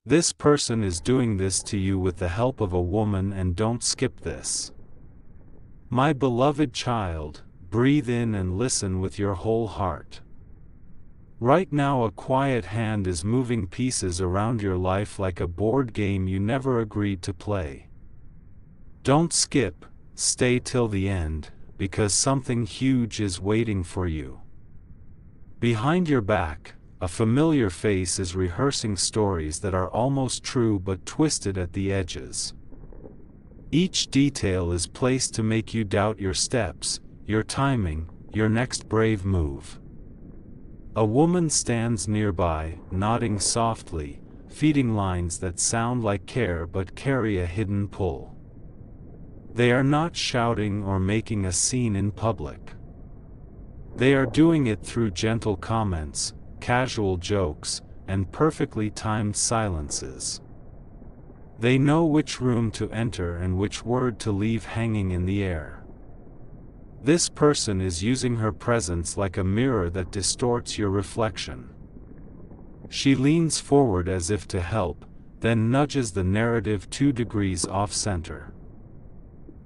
This person is doing this to you with the help of a woman, and don't skip this. My beloved child, breathe in and listen with your whole heart. Right now a quiet hand is moving pieces around your life like a board game you never agreed to play. Don't skip, stay till the end, because something huge is waiting for you. Behind your back, a familiar face is rehearsing stories that are almost true but twisted at the edges. Each detail is placed to make you doubt your steps, your timing, your next brave move. A woman stands nearby, nodding softly, feeding lines that sound like care but carry a hidden pull. They are not shouting or making a scene in public. They are doing it through gentle comments, casual jokes, and perfectly timed silences. They know which room to enter and which word to leave hanging in the air. This person is using her presence like a mirror that distorts your reflection. She leans forward as if to help, then nudges the narrative 2 degrees off-center.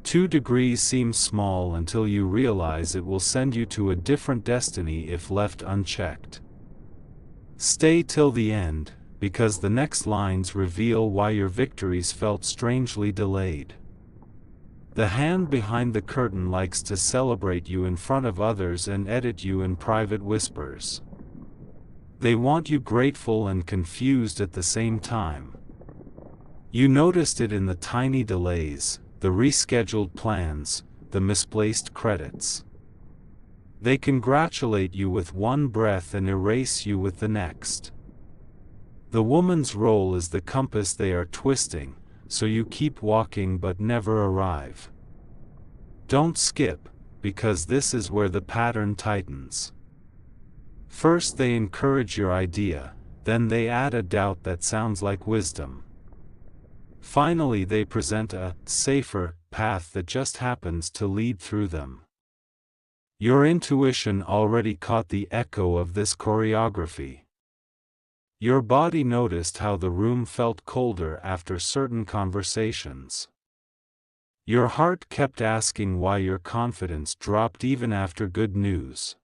2 degrees seems small until you realize it will send you to a different destiny if left unchecked. Stay till the end, because the next lines reveal why your victories felt strangely delayed. The hand behind the curtain likes to celebrate you in front of others and edit you in private whispers. They want you grateful and confused at the same time. You noticed it in the tiny delays, the rescheduled plans, the misplaced credits. They congratulate you with one breath and erase you with the next. The woman's role is the compass they are twisting, so you keep walking but never arrive. Don't skip, because this is where the pattern tightens. First they encourage your idea, then they add a doubt that sounds like wisdom. Finally they present a safer path that just happens to lead through them. Your intuition already caught the echo of this choreography. Your body noticed how the room felt colder after certain conversations. Your heart kept asking why your confidence dropped even after good news.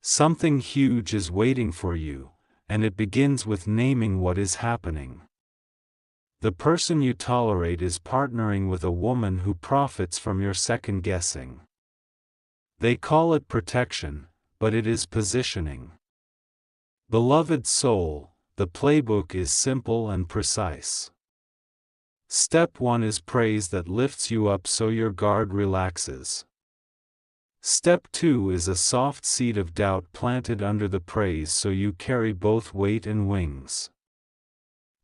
Something huge is waiting for you, and it begins with naming what is happening. The person you tolerate is partnering with a woman who profits from your second guessing. They call it protection, but it is positioning. Beloved soul, the playbook is simple and precise. Step 1 is praise that lifts you up so your guard relaxes. Step 2 is a soft seed of doubt planted under the praise so you carry both weight and wings.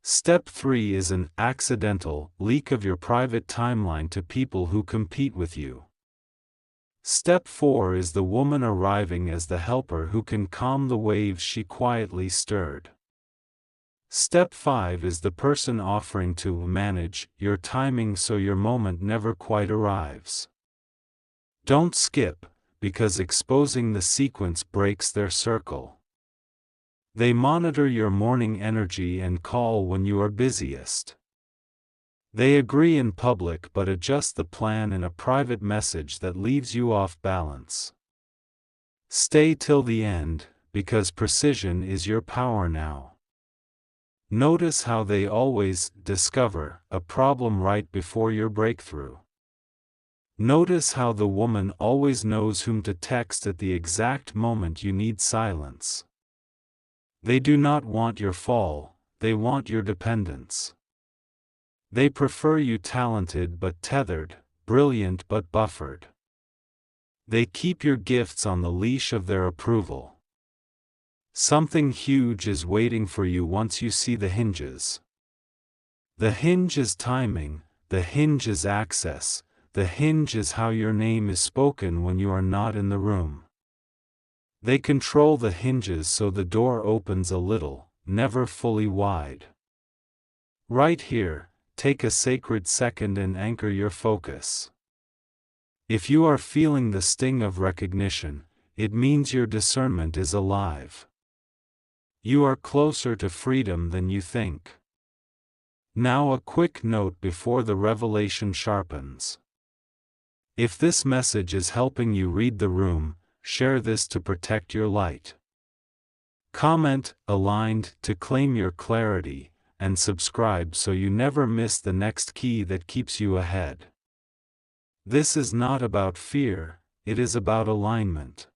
Step 3 is an accidental leak of your private timeline to people who compete with you. Step 4 is the woman arriving as the helper who can calm the waves she quietly stirred. Step 5 is the person offering to manage your timing so your moment never quite arrives. Don't skip, because exposing the sequence breaks their circle. They monitor your morning energy and call when you are busiest. They agree in public but adjust the plan in a private message that leaves you off balance. Stay till the end, because precision is your power now. Notice how they always discover a problem right before your breakthrough. Notice how the woman always knows whom to text at the exact moment you need silence. They do not want your fall, they want your dependence. They prefer you talented but tethered, brilliant but buffered. They keep your gifts on the leash of their approval. Something huge is waiting for you once you see the hinges. The hinge is timing, the hinge is access, the hinge is how your name is spoken when you are not in the room. They control the hinges so the door opens a little, never fully wide. Right here, take a sacred second and anchor your focus. If you are feeling the sting of recognition, it means your discernment is alive. You are closer to freedom than you think. Now a quick note before the revelation sharpens. If this message is helping you read the room, share this to protect your light. Comment aligned to claim your clarity, and subscribe so you never miss the next key that keeps you ahead. This is not about fear, it is about alignment.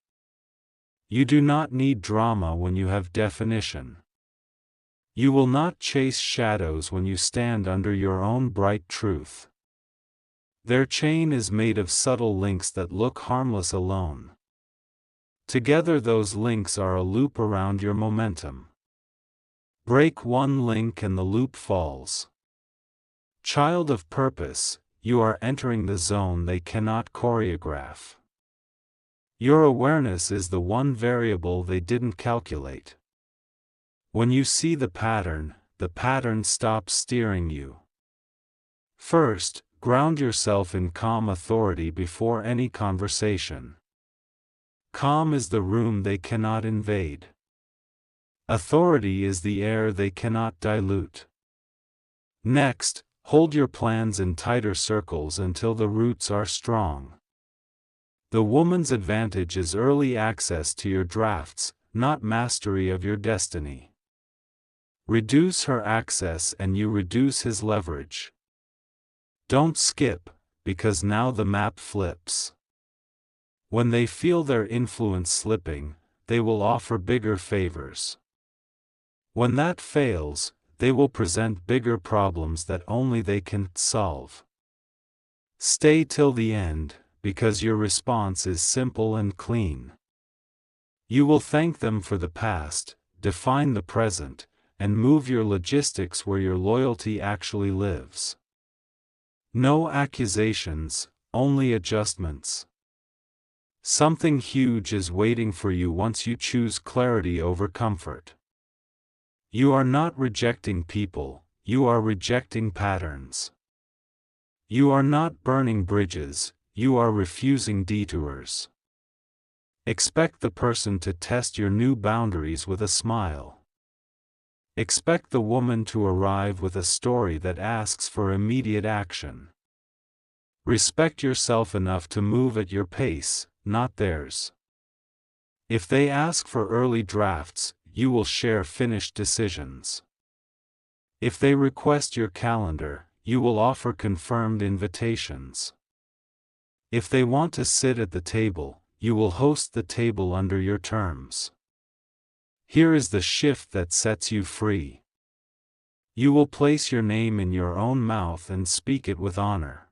You do not need drama when you have definition. You will not chase shadows when you stand under your own bright truth. Their chain is made of subtle links that look harmless alone. Together those links are a loop around your momentum. Break one link and the loop falls. Child of purpose, you are entering the zone they cannot choreograph. Your awareness is the one variable they didn't calculate. When you see the pattern stops steering you. First, ground yourself in calm authority before any conversation. Calm is the room they cannot invade. Authority is the air they cannot dilute. Next, hold your plans in tighter circles until the roots are strong. The woman's advantage is early access to your drafts, not mastery of your destiny. Reduce her access and you reduce his leverage. Don't skip, because now the map flips. When they feel their influence slipping, they will offer bigger favors. When that fails, they will present bigger problems that only they can solve. Stay till the end, because your response is simple and clean. You will thank them for the past, define the present, and move your logistics where your loyalty actually lives. No accusations, only adjustments. Something huge is waiting for you once you choose clarity over comfort. You are not rejecting people, you are rejecting patterns. You are not burning bridges, you are refusing detours. Expect the person to test your new boundaries with a smile. Expect the woman to arrive with a story that asks for immediate action. Respect yourself enough to move at your pace, not theirs. If they ask for early drafts, you will share finished decisions. If they request your calendar, you will offer confirmed invitations. If they want to sit at the table, you will host the table under your terms. Here is the shift that sets you free. You will place your name in your own mouth and speak it with honor.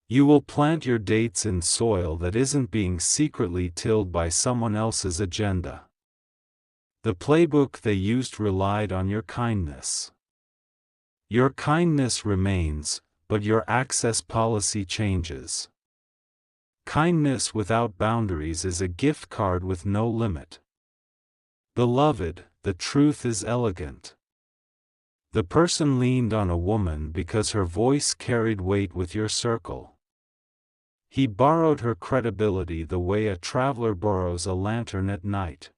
You will plant your dates in soil that isn't being secretly tilled by someone else's agenda. The playbook they used relied on your kindness. Your kindness remains, but your access policy changes. Kindness without boundaries is a gift card with no limit. Beloved, the truth is elegant. The person leaned on a woman because her voice carried weight with your circle. He borrowed her credibility the way a traveler borrows a lantern at night.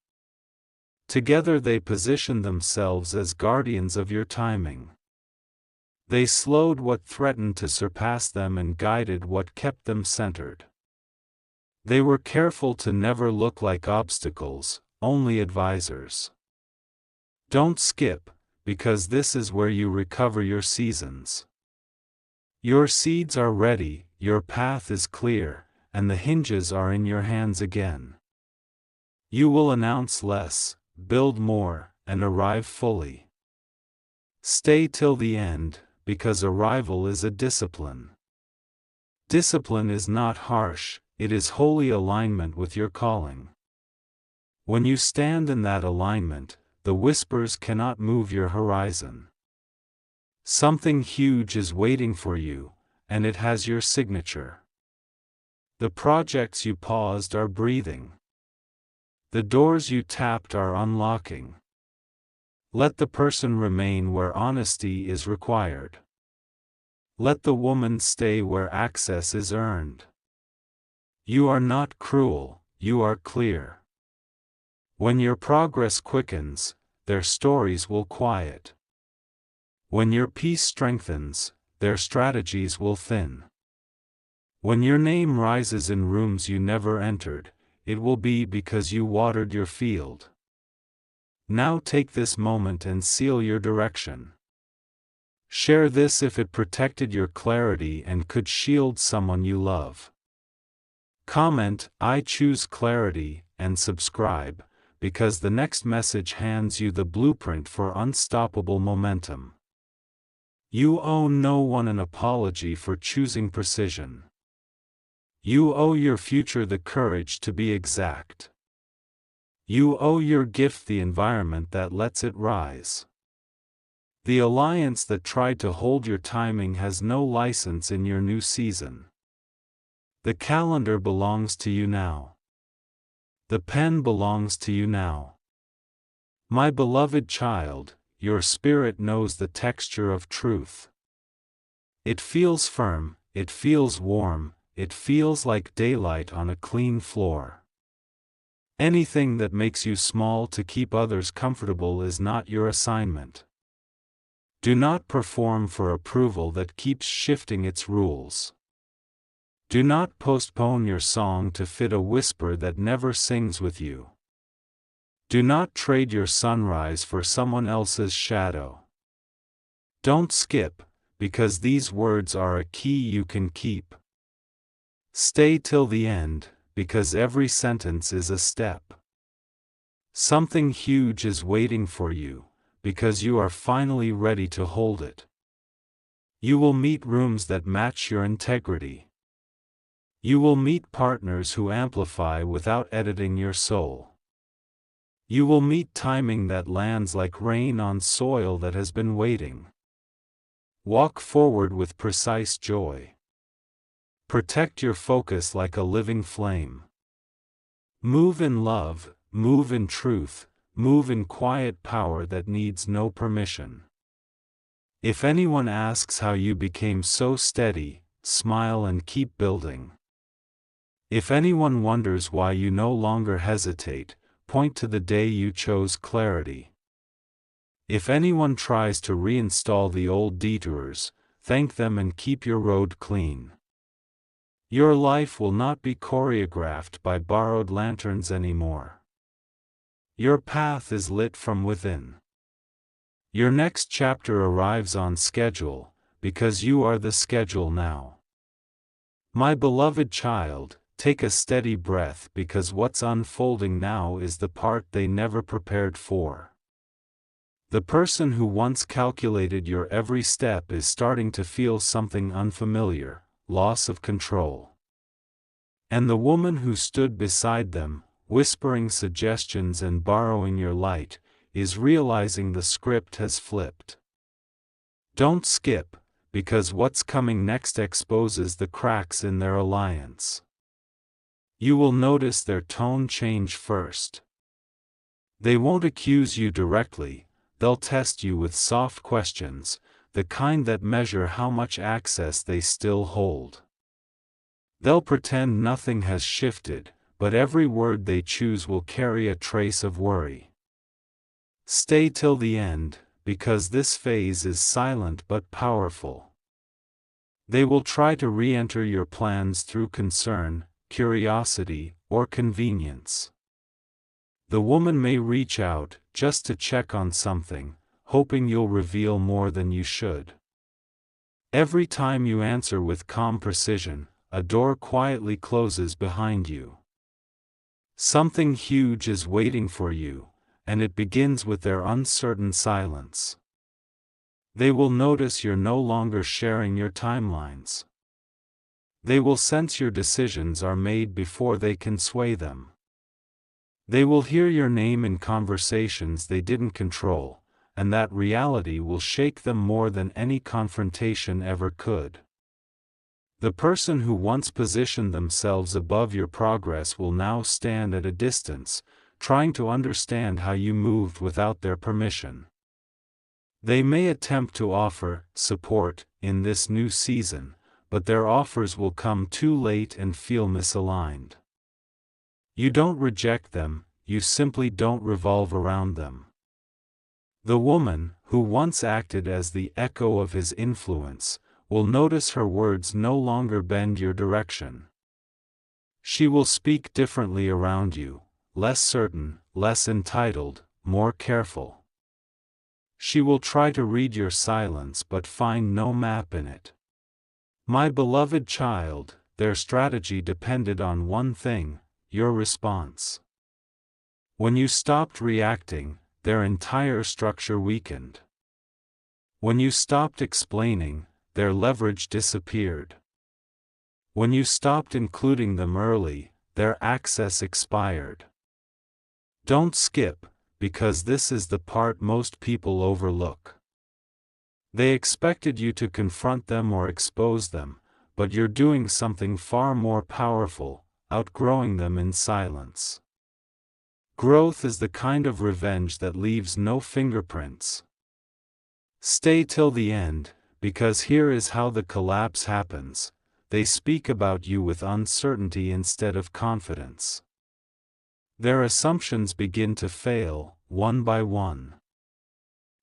Together they positioned themselves as guardians of your timing. They slowed what threatened to surpass them and guided what kept them centered. They were careful to never look like obstacles, only advisors. Don't skip, because this is where you recover your seasons. Your seeds are ready, your path is clear, and the hinges are in your hands again. You will announce less, build more, and arrive fully. Stay till the end, because arrival is a discipline. Discipline is not harsh, it is holy alignment with your calling. When you stand in that alignment, the whispers cannot move your horizon. Something huge is waiting for you, and it has your signature. The projects you paused are breathing. The doors you tapped are unlocking. Let the person remain where honesty is required. Let the woman stay where access is earned. You are not cruel, you are clear. When your progress quickens, their stories will quiet. When your peace strengthens, their strategies will thin. When your name rises in rooms you never entered, it will be because you watered your field. Now take this moment and seal your direction. Share this if it protected your clarity and could shield someone you love. Comment, "I choose clarity," and subscribe, because the next message hands you the blueprint for unstoppable momentum. You owe no one an apology for choosing precision. You owe your future the courage to be exact. You owe your gift the environment that lets it rise. The alliance that tried to hold your timing has no license in your new season. The calendar belongs to you now. The pen belongs to you now. My beloved child, your spirit knows the texture of truth. It feels firm, it feels warm, it feels like daylight on a clean floor. Anything that makes you small to keep others comfortable is not your assignment. Do not perform for approval that keeps shifting its rules. Do not postpone your song to fit a whisper that never sings with you. Do not trade your sunrise for someone else's shadow. Don't skip, because these words are a key you can keep. Stay till the end, because every sentence is a step. Something huge is waiting for you, because you are finally ready to hold it. You will meet rooms that match your integrity. You will meet partners who amplify without editing your soul. You will meet timing that lands like rain on soil that has been waiting. Walk forward with precise joy. Protect your focus like a living flame. Move in love, move in truth, move in quiet power that needs no permission. If anyone asks how you became so steady, smile and keep building. If anyone wonders why you no longer hesitate, point to the day you chose clarity. If anyone tries to reinstall the old detours, thank them and keep your road clean. Your life will not be choreographed by borrowed lanterns anymore. Your path is lit from within. Your next chapter arrives on schedule, because you are the schedule now. My beloved child, take a steady breath because what's unfolding now is the part they never prepared for. The person who once calculated your every step is starting to feel something unfamiliar, loss of control. And the woman who stood beside them, whispering suggestions and borrowing your light, is realizing the script has flipped. Don't skip, because what's coming next exposes the cracks in their alliance. You will notice their tone change first. They won't accuse you directly, they'll test you with soft questions, the kind that measure how much access they still hold. They'll pretend nothing has shifted, but every word they choose will carry a trace of worry. Stay till the end, because this phase is silent but powerful. They will try to re-enter your plans through concern, curiosity, or convenience. The woman may reach out, just to check on something, hoping you'll reveal more than you should. Every time you answer with calm precision, a door quietly closes behind you. Something huge is waiting for you, and it begins with their uncertain silence. They will notice you're no longer sharing your timelines. They will sense your decisions are made before they can sway them. They will hear your name in conversations they didn't control, and that reality will shake them more than any confrontation ever could. The person who once positioned themselves above your progress will now stand at a distance, trying to understand how you moved without their permission. They may attempt to offer support in this new season, but their offers will come too late and feel misaligned. You don't reject them, you simply don't revolve around them. The woman, who once acted as the echo of his influence, will notice her words no longer bend your direction. She will speak differently around you, less certain, less entitled, more careful. She will try to read your silence but find no map in it. My beloved child, their strategy depended on one thing: your response. When you stopped reacting, their entire structure weakened. When you stopped explaining, their leverage disappeared. When you stopped including them early, their access expired. Don't skip, because this is the part most people overlook. They expected you to confront them or expose them, but you're doing something far more powerful, outgrowing them in silence. Growth is the kind of revenge that leaves no fingerprints. Stay till the end, because here is how the collapse happens: they speak about you with uncertainty instead of confidence. Their assumptions begin to fail, one by one.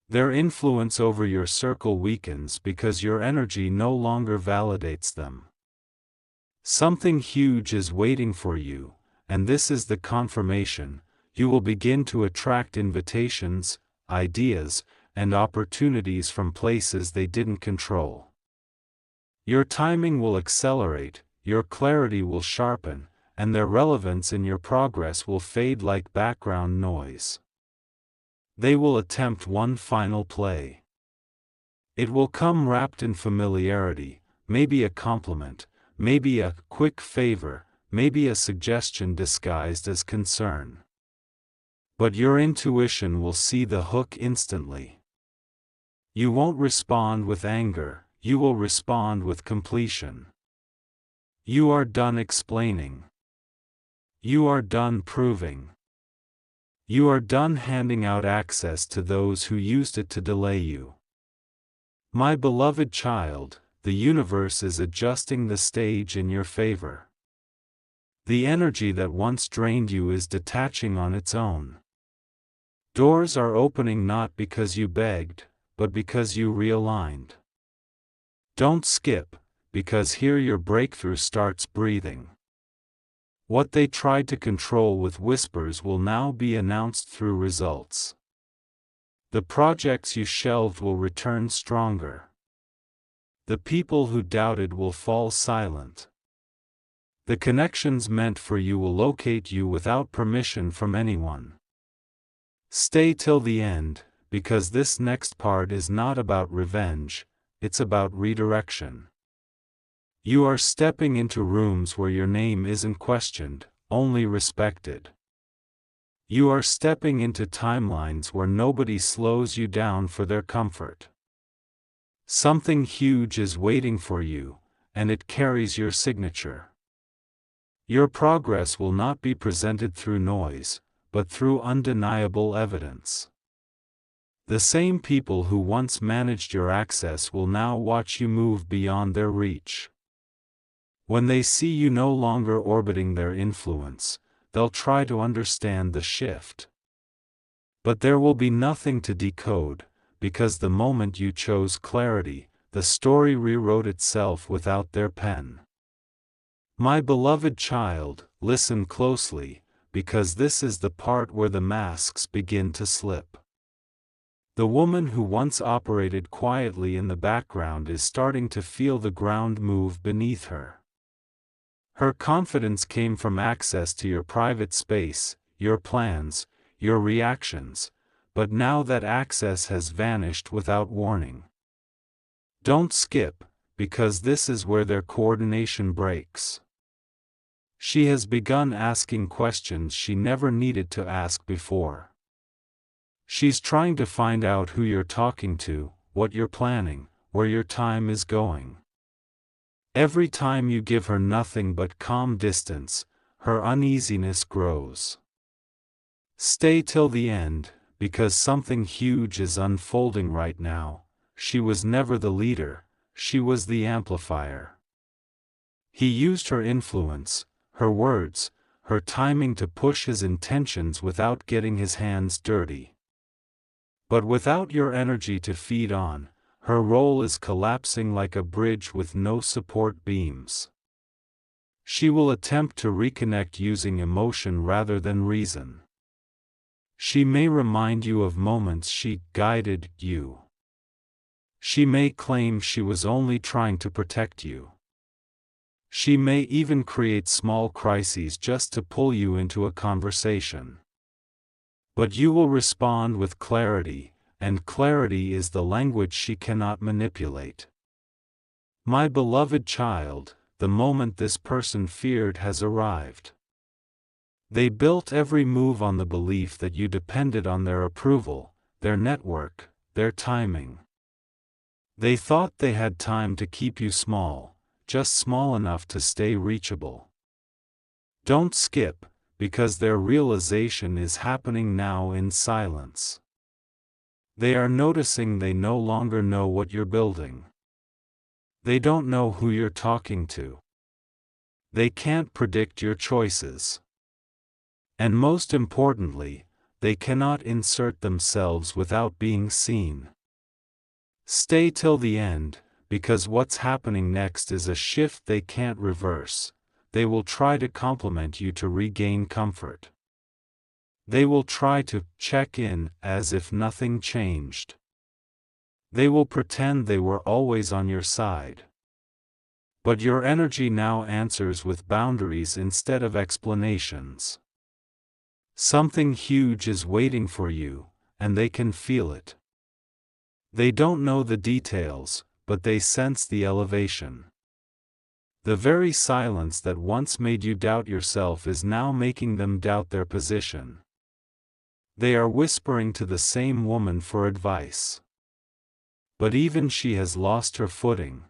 Their influence over your circle weakens because your energy no longer validates them. Something huge is waiting for you, and this is the confirmation: you will begin to attract invitations, ideas, and opportunities from places they didn't control. Your timing will accelerate, your clarity will sharpen, and their relevance in your progress will fade like background noise. They will attempt one final play. It will come wrapped in familiarity, maybe a compliment, maybe a quick favor, maybe a suggestion disguised as concern. But your intuition will see the hook instantly. You won't respond with anger, you will respond with completion. You are done explaining. You are done proving. You are done handing out access to those who used it to delay you. My beloved child, the universe is adjusting the stage in your favor. The energy that once drained you is detaching on its own. Doors are opening not because you begged, but because you realigned. Don't skip, because here your breakthrough starts breathing. What they tried to control with whispers will now be announced through results. The projects you shelved will return stronger. The people who doubted will fall silent. The connections meant for you will locate you without permission from anyone. Stay till the end, because this next part is not about revenge, it's about redirection. You are stepping into rooms where your name isn't questioned, only respected. You are stepping into timelines where nobody slows you down for their comfort. Something huge is waiting for you, and it carries your signature. Your progress will not be presented through noise, but through undeniable evidence. The same people who once managed your access will now watch you move beyond their reach. When they see you no longer orbiting their influence, they'll try to understand the shift. But there will be nothing to decode, because the moment you chose clarity, the story rewrote itself without their pen. My beloved child, listen closely, because this is the part where the masks begin to slip. The woman who once operated quietly in the background is starting to feel the ground move beneath her. Her confidence came from access to your private space, your plans, your reactions, but now that access has vanished without warning. Don't skip, because this is where their coordination breaks. She has begun asking questions she never needed to ask before. She's trying to find out who you're talking to, what you're planning, where your time is going. Every time you give her nothing but calm distance, her uneasiness grows. Stay till the end, because something huge is unfolding right now. She was never the leader, she was the amplifier. He used her influence, her words, her timing to push his intentions without getting his hands dirty. But without your energy to feed on, her role is collapsing like a bridge with no support beams. She will attempt to reconnect using emotion rather than reason. She may remind you of moments she guided you. She may claim she was only trying to protect you. She may even create small crises just to pull you into a conversation. But you will respond with clarity, and clarity is the language she cannot manipulate. My beloved child, the moment this person feared has arrived. They built every move on the belief that you depended on their approval, their network, their timing. They thought they had time to keep you small, just small enough to stay reachable. Don't skip, because their realization is happening now in silence. They are noticing they no longer know what you're building. They don't know who you're talking to. They can't predict your choices. And most importantly, they cannot insert themselves without being seen. Stay till the end, because what's happening next is a shift they can't reverse. They will try to compliment you to regain comfort. They will try to check in as if nothing changed. They will pretend they were always on your side. But your energy now answers with boundaries instead of explanations. Something huge is waiting for you, and they can feel it. They don't know the details, but they sense the elevation. The very silence that once made you doubt yourself is now making them doubt their position. They are whispering to the same woman for advice. But even she has lost her footing.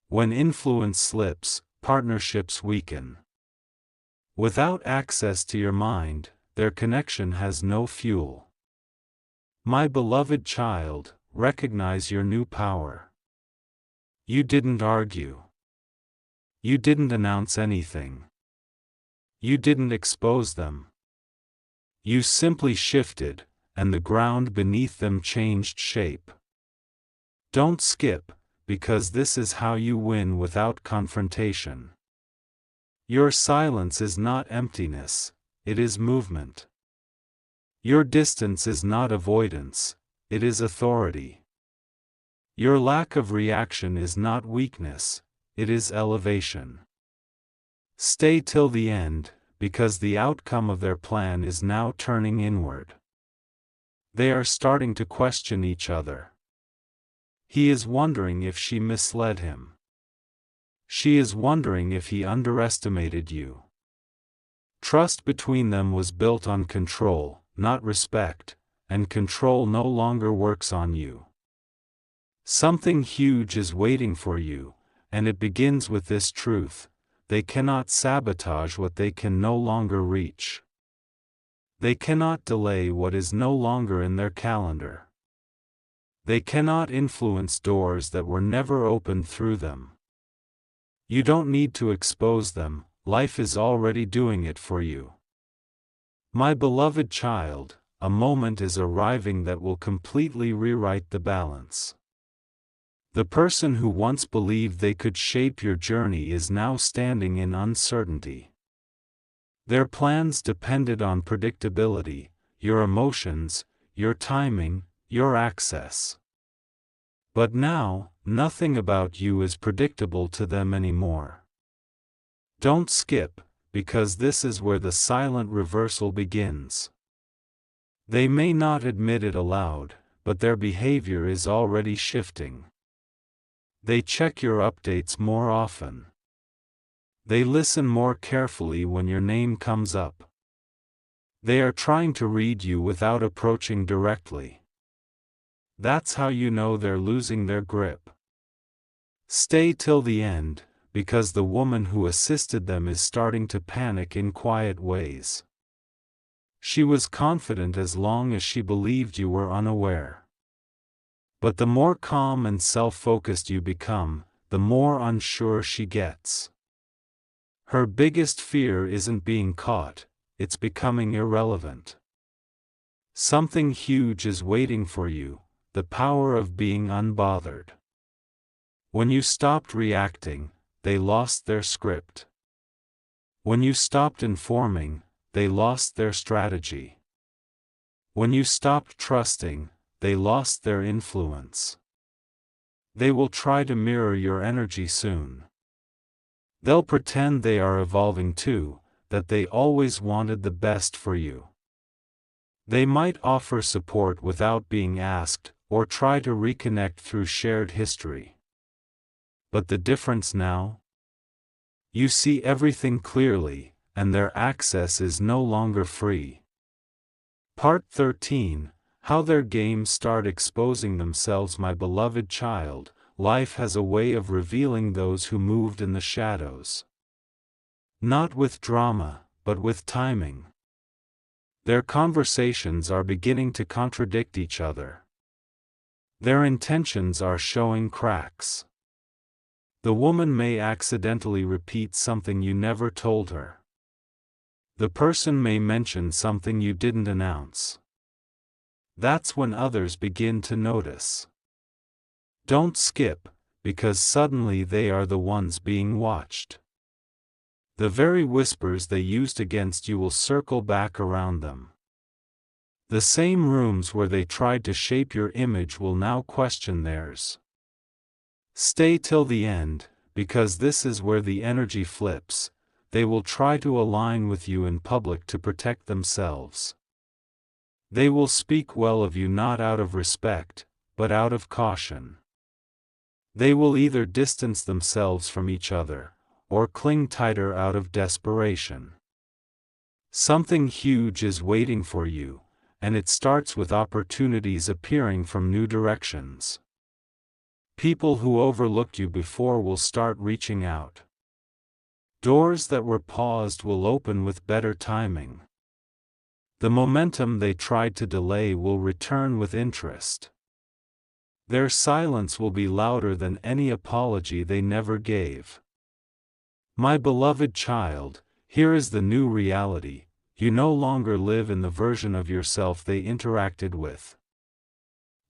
When influence slips, partnerships weaken. Without access to your mind, their connection has no fuel. My beloved child, recognize your new power. You didn't argue. You didn't announce anything. You didn't expose them. You simply shifted, and the ground beneath them changed shape. Don't skip, because this is how you win without confrontation. Your silence is not emptiness, it is movement. Your distance is not avoidance, it is authority. Your lack of reaction is not weakness, it is elevation. Stay till the end, because the outcome of their plan is now turning inward. They are starting to question each other. He is wondering if she misled him. She is wondering if he underestimated you. Trust between them was built on control, not respect, and control no longer works on you. Something huge is waiting for you, and it begins with this truth: they cannot sabotage what they can no longer reach. They cannot delay what is no longer in their calendar. They cannot influence doors that were never opened through them. You don't need to expose them, life is already doing it for you. My beloved child, a moment is arriving that will completely rewrite the balance. The person who once believed they could shape your journey is now standing in uncertainty. Their plans depended on predictability, your emotions, your timing, your access. But now, nothing about you is predictable to them anymore. Don't skip, because this is where the silent reversal begins. They may not admit it aloud, but their behavior is already shifting. They check your updates more often. They listen more carefully when your name comes up. They are trying to read you without approaching directly. That's how you know they're losing their grip. Stay till the end, because the woman who assisted them is starting to panic in quiet ways. She was confident as long as she believed you were unaware. But the more calm and self-focused you become, the more unsure she gets. Her biggest fear isn't being caught, it's becoming irrelevant. Something huge is waiting for you, the power of being unbothered. When you stopped reacting, they lost their script. When you stopped informing, they lost their strategy. When you stopped trusting, they lost their influence. They will try to mirror your energy soon. They'll pretend they are evolving too, that they always wanted the best for you. They might offer support without being asked, or try to reconnect through shared history. But the difference now? You see everything clearly, and their access is no longer free. Part 13, How Their Games Start Exposing Themselves. My beloved child, life has a way of revealing those who moved in the shadows. Not with drama, but with timing. Their conversations are beginning to contradict each other. Their intentions are showing cracks. The woman may accidentally repeat something you never told her. The person may mention something you didn't announce. That's when others begin to notice. Don't skip, because suddenly they are the ones being watched. The very whispers they used against you will circle back around them. The same rooms where they tried to shape your image will now question theirs. Stay till the end, because this is where the energy flips. They will try to align with you in public to protect themselves. They will speak well of you not out of respect, but out of caution. They will either distance themselves from each other, or cling tighter out of desperation. Something huge is waiting for you, and it starts with opportunities appearing from new directions. People who overlooked you before will start reaching out. Doors that were paused will open with better timing. The momentum they tried to delay will return with interest. Their silence will be louder than any apology they never gave. My beloved child, here is the new reality: you no longer live in the version of yourself they interacted with.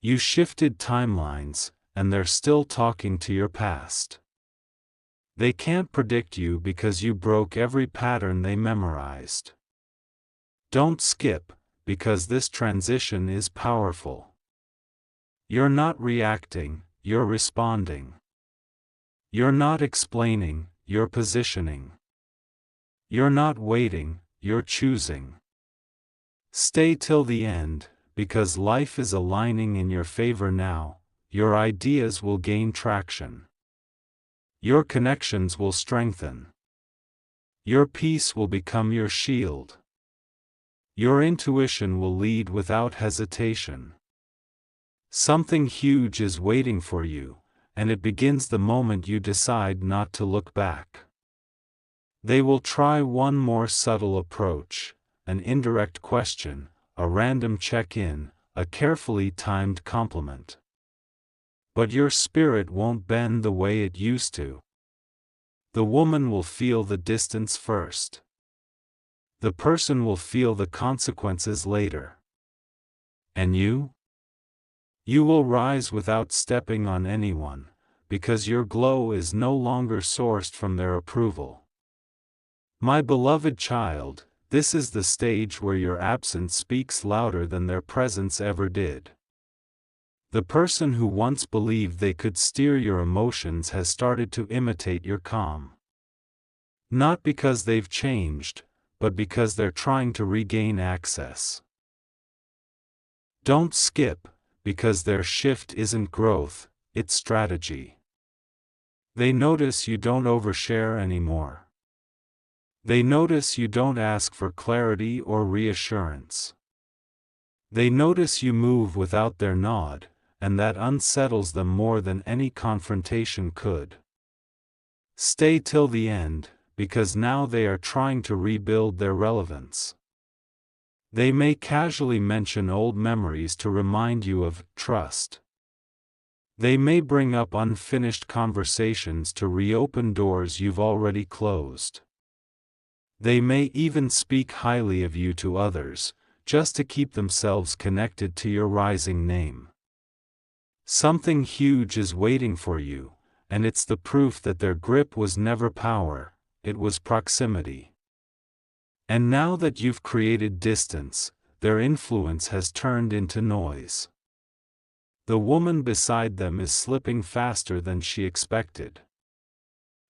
You shifted timelines, and they're still talking to your past. They can't predict you because you broke every pattern they memorized. Don't skip, because this transition is powerful. You're not reacting, you're responding. You're not explaining, you're positioning. You're not waiting, you're choosing. Stay till the end, because life is aligning in your favor now. Your ideas will gain traction. Your connections will strengthen. Your peace will become your shield. Your intuition will lead without hesitation. Something huge is waiting for you, and it begins the moment you decide not to look back. They will try one more subtle approach, an indirect question, a random check-in, a carefully timed compliment. But your spirit won't bend the way it used to. The woman will feel the distance first. The person will feel the consequences later. And you? You will rise without stepping on anyone, because your glow is no longer sourced from their approval. My beloved child, this is the stage where your absence speaks louder than their presence ever did. The person who once believed they could steer your emotions has started to imitate your calm. Not because they've changed, but because they're trying to regain access. Don't skip, because their shift isn't growth, it's strategy. They notice you don't overshare anymore. They notice you don't ask for clarity or reassurance. They notice you move without their nod, and that unsettles them more than any confrontation could. Stay till the end, because now they are trying to rebuild their relevance. They may casually mention old memories to remind you of trust. They may bring up unfinished conversations to reopen doors you've already closed. They may even speak highly of you to others, just to keep themselves connected to your rising name. Something huge is waiting for you, and it's the proof that their grip was never power, it was proximity. And now that you've created distance, their influence has turned into noise. The woman beside them is slipping faster than she expected.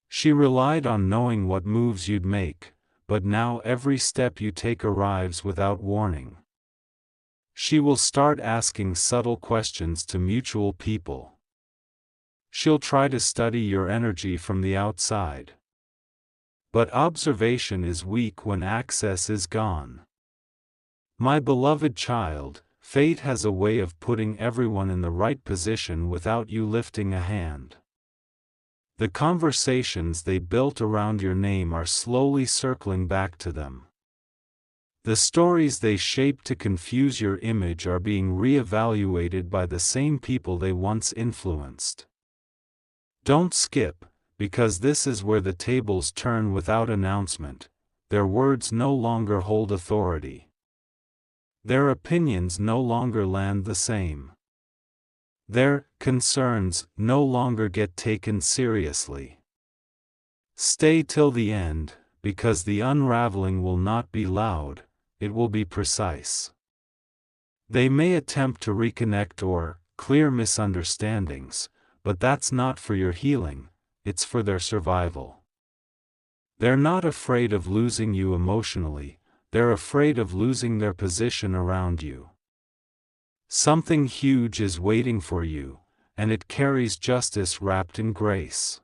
She relied on knowing what moves you'd make, but now every step you take arrives without warning. She will start asking subtle questions to mutual people. She'll try to study your energy from the outside. But observation is weak when access is gone. My beloved child, fate has a way of putting everyone in the right position without you lifting a hand. The conversations they built around your name are slowly circling back to them. The stories they shaped to confuse your image are being re-evaluated by the same people they once influenced. Don't skip, because this is where the tables turn without announcement. Their words no longer hold authority. Their opinions no longer land the same. Their concerns no longer get taken seriously. Stay till the end, because the unraveling will not be loud, it will be precise. They may attempt to reconnect or clear misunderstandings, but that's not for your healing, it's for their survival. They're not afraid of losing you emotionally, they're afraid of losing their position around you. Something huge is waiting for you, and it carries justice wrapped in grace.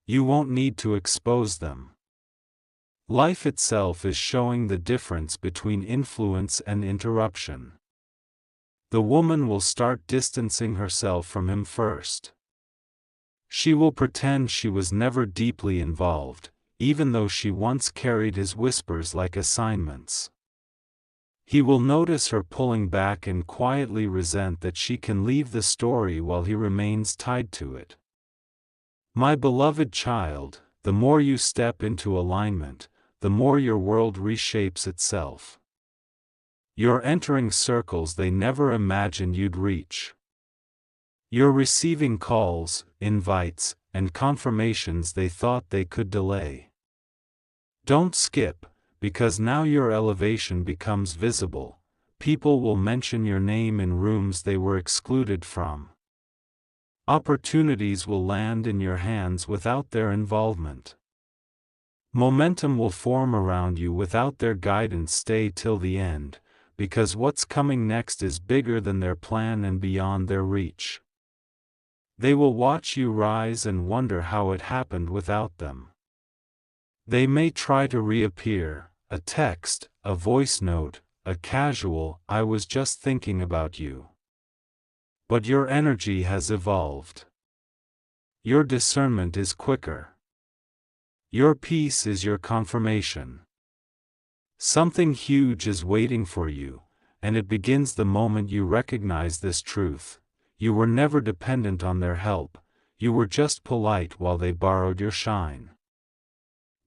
You won't need to expose them. Life itself is showing the difference between influence and interruption. The woman will start distancing herself from him first. She will pretend she was never deeply involved, even though she once carried his whispers like assignments. He will notice her pulling back and quietly resent that she can leave the story while he remains tied to it. My beloved child, the more you step into alignment, the more your world reshapes itself. You're entering circles they never imagined you'd reach. You're receiving calls, invites, and confirmations they thought they could delay. Don't skip, because now your elevation becomes visible. People will mention your name in rooms they were excluded from. Opportunities will land in your hands without their involvement. Momentum will form around you without their guidance. Stay till the end, because what's coming next is bigger than their plan and beyond their reach. They will watch you rise and wonder how it happened without them. They may try to reappear, a text, a voice note, a casual, "I was just thinking about you." But your energy has evolved. Your discernment is quicker. Your peace is your confirmation. Something huge is waiting for you, and it begins the moment you recognize this truth. You were never dependent on their help, you were just polite while they borrowed your shine.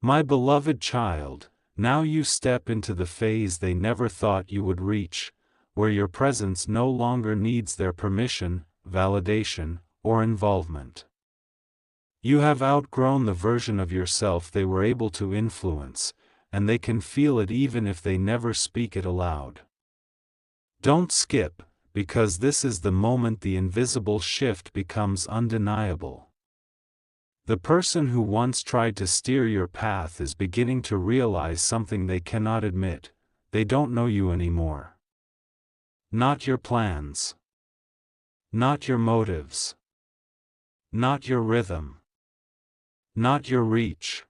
My beloved child, now you step into the phase they never thought you would reach, where your presence no longer needs their permission, validation, or involvement. You have outgrown the version of yourself they were able to influence, and they can feel it even if they never speak it aloud. Don't skip, because this is the moment the invisible shift becomes undeniable. The person who once tried to steer your path is beginning to realize something they cannot admit: they don't know you anymore. Not your plans. Not your motives. Not your rhythm. Not your reach.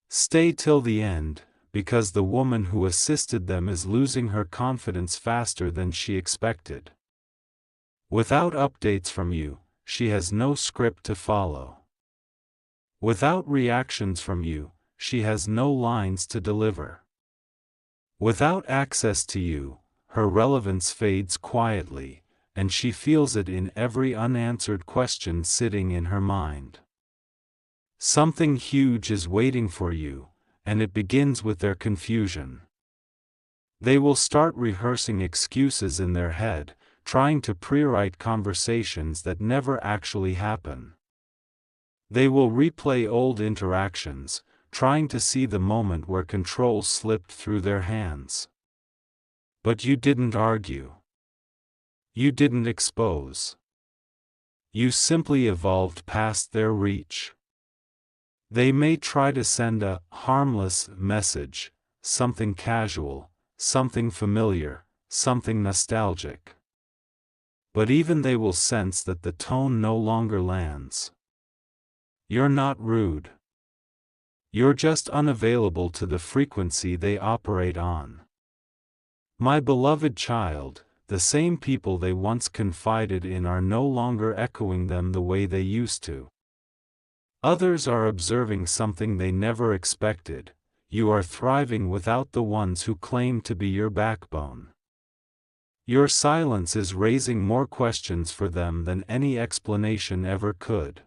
Stay till the end, because the woman who assisted them is losing her confidence faster than she expected. Without updates from you, she has no script to follow. Without reactions from you, she has no lines to deliver. Without access to you, her relevance fades quietly, and she feels it in every unanswered question sitting in her mind. Something huge is waiting for you, and it begins with their confusion. They will start rehearsing excuses in their head, trying to pre-write conversations that never actually happen. They will replay old interactions, trying to see the moment where control slipped through their hands. But you didn't argue. You didn't expose. You simply evolved past their reach. They may try to send a harmless message, something casual, something familiar, something nostalgic. But even they will sense that the tone no longer lands. You're not rude. You're just unavailable to the frequency they operate on. My beloved child, the same people they once confided in are no longer echoing them the way they used to. Others are observing something they never expected. You are thriving without the ones who claim to be your backbone. Your silence is raising more questions for them than any explanation ever could.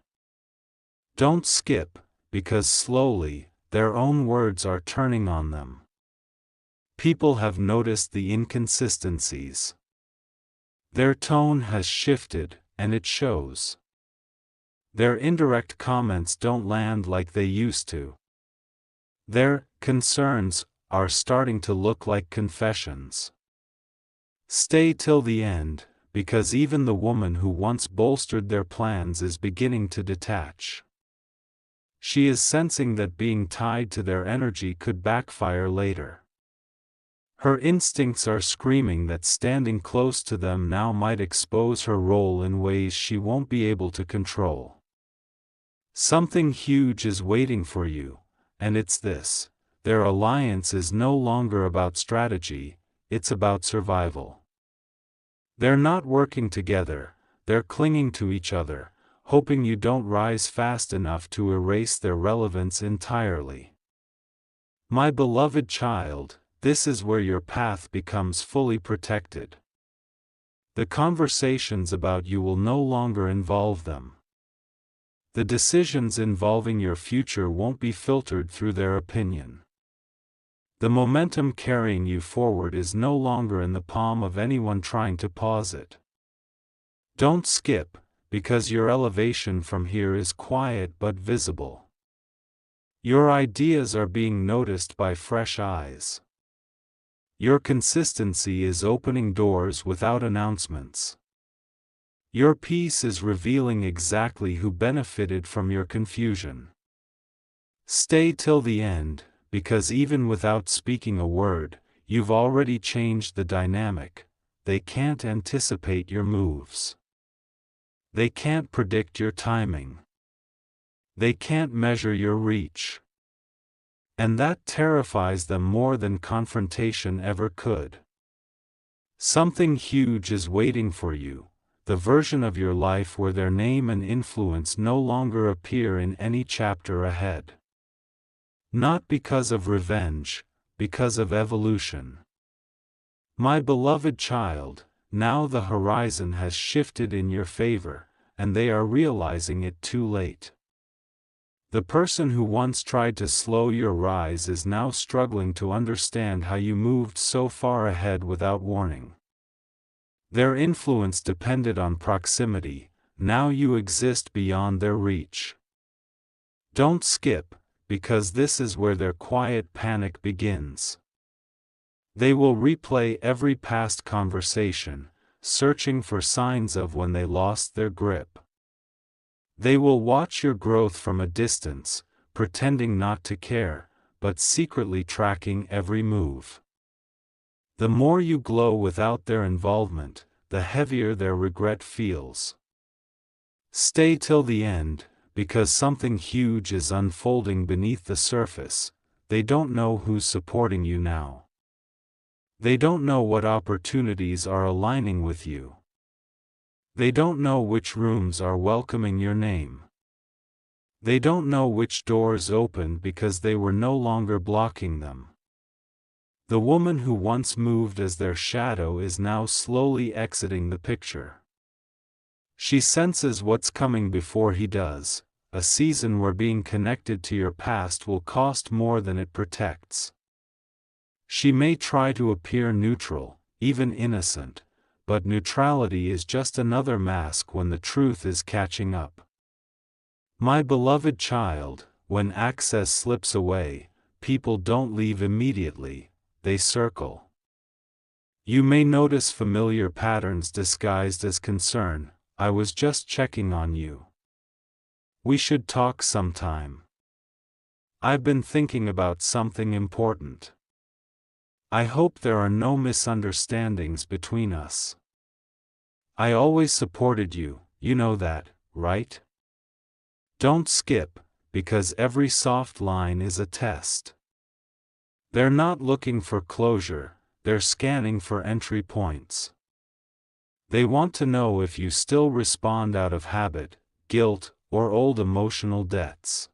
Don't skip, because slowly, their own words are turning on them. People have noticed the inconsistencies. Their tone has shifted, and it shows. Their indirect comments don't land like they used to. Their concerns are starting to look like confessions. Stay till the end, because even the woman who once bolstered their plans is beginning to detach. She is sensing that being tied to their energy could backfire later. Her instincts are screaming that standing close to them now might expose her role in ways she won't be able to control. Something huge is waiting for you, and it's this: their alliance is no longer about strategy, it's about survival. They're not working together, they're clinging to each other, hoping you don't rise fast enough to erase their relevance entirely. My beloved child, this is where your path becomes fully protected. The conversations about you will no longer involve them. The decisions involving your future won't be filtered through their opinion. The momentum carrying you forward is no longer in the palm of anyone trying to pause it. Don't skip, because your elevation from here is quiet but visible. Your ideas are being noticed by fresh eyes. Your consistency is opening doors without announcements. Your peace is revealing exactly who benefited from your confusion. Stay till the end, because even without speaking a word, you've already changed the dynamic. They can't anticipate your moves. They can't predict your timing. They can't measure your reach. And that terrifies them more than confrontation ever could. Something huge is waiting for you, the version of your life where their name and influence no longer appear in any chapter ahead. Not because of revenge, because of evolution. My beloved child, now the horizon has shifted in your favor, and they are realizing it too late. The person who once tried to slow your rise is now struggling to understand how you moved so far ahead without warning. Their influence depended on proximity, now you exist beyond their reach. Don't skip, because this is where their quiet panic begins. They will replay every past conversation, searching for signs of when they lost their grip. They will watch your growth from a distance, pretending not to care, but secretly tracking every move. The more you glow without their involvement, the heavier their regret feels. Stay till the end, because something huge is unfolding beneath the surface. They don't know who's supporting you now. They don't know what opportunities are aligning with you. They don't know which rooms are welcoming your name. They don't know which doors opened because they were no longer blocking them. The woman who once moved as their shadow is now slowly exiting the picture. She senses what's coming before he does, a season where being connected to your past will cost more than it protects. She may try to appear neutral, even innocent, but neutrality is just another mask when the truth is catching up. My beloved child, when access slips away, people don't leave immediately, they circle. You may notice familiar patterns disguised as concern. I was just checking on you. We should talk sometime. I've been thinking about something important. I hope there are no misunderstandings between us. I always supported you, you know that, right? Don't skip, because every soft line is a test. They're not looking for closure, they're scanning for entry points. They want to know if you still respond out of habit, guilt, or old emotional debts.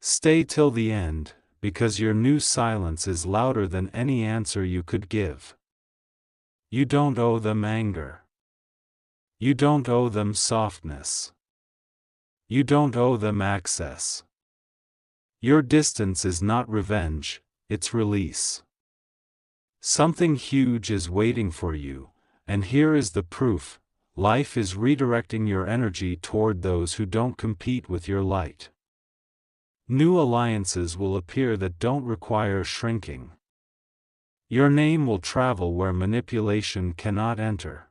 Stay till the end, because your new silence is louder than any answer you could give. You don't owe them anger. You don't owe them softness. You don't owe them access. Your distance is not revenge, it's release. Something huge is waiting for you, and here is the proof: life is redirecting your energy toward those who don't compete with your light. New alliances will appear that don't require shrinking. Your name will travel where manipulation cannot enter.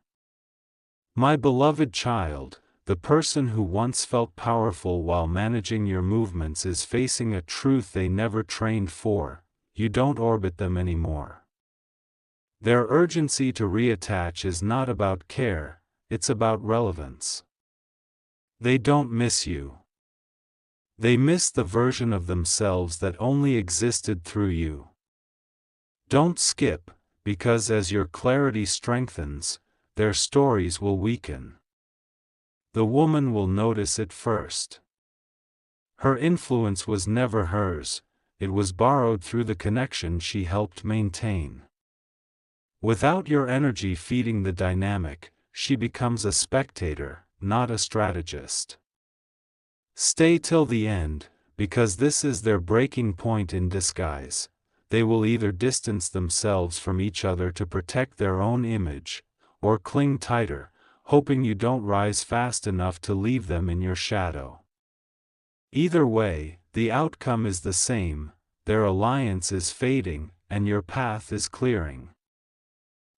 My beloved child, the person who once felt powerful while managing your movements is facing a truth they never trained for: you don't orbit them anymore. Their urgency to reattach is not about care, it's about relevance. They don't miss you. They miss the version of themselves that only existed through you. Don't skip, because as your clarity strengthens, their stories will weaken. The woman will notice it first. Her influence was never hers, it was borrowed through the connection she helped maintain. Without your energy feeding the dynamic, she becomes a spectator, not a strategist. Stay till the end, because this is their breaking point in disguise. They will either distance themselves from each other to protect their own image, or cling tighter, hoping you don't rise fast enough to leave them in your shadow. Either way, the outcome is the same: their alliance is fading, and your path is clearing.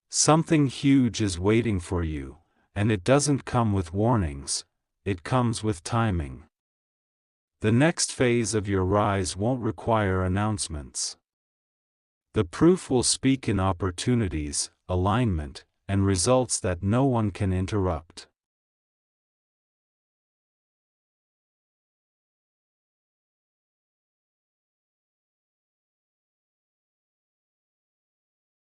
Something huge is waiting for you, and it doesn't come with warnings, it comes with timing. The next phase of your rise won't require announcements. The proof will speak in opportunities, alignment, and results that no one can interrupt.